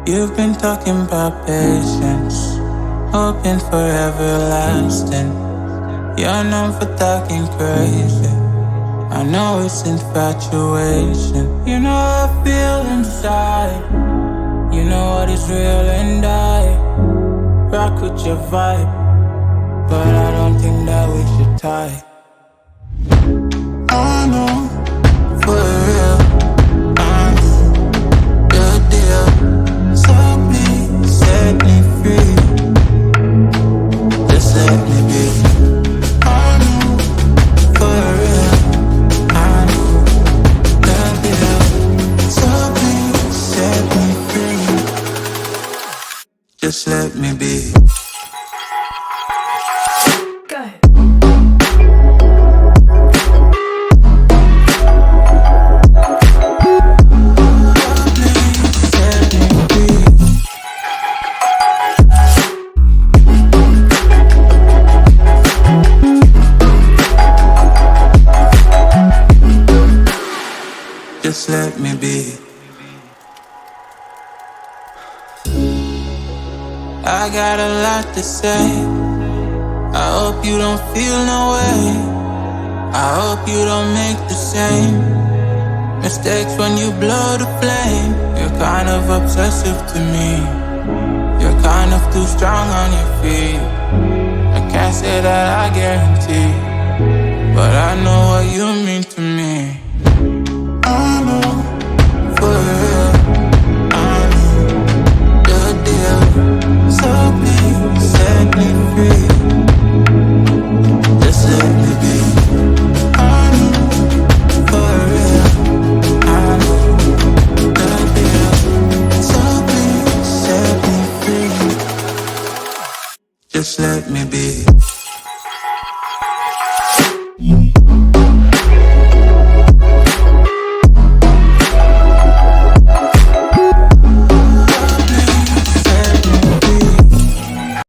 You've been talking about patience, hoping for everlasting. You're known for talking crazy. I know it's infatuation. You know how I feel inside. You know what is real and I rock with your vibe, but I don't think that we should tie. I know, for real, I'm your deal. So please set me free. Just let me be. I know, for real, I'm your deal. So please set me free. Just let me be. Just let me be. I got a lot to say. I hope you don't feel no way. I hope you don't make the same mistakes when you blow the flame. You're kind of obsessive to me. You're kind of too strong on your feet. I can't say that I guarantee, but I know what you mean to me. I know, for real, I'm your deal. So please set me free. Just let me be. I know, for real, I'm your deal. So please set me free. Just let me be.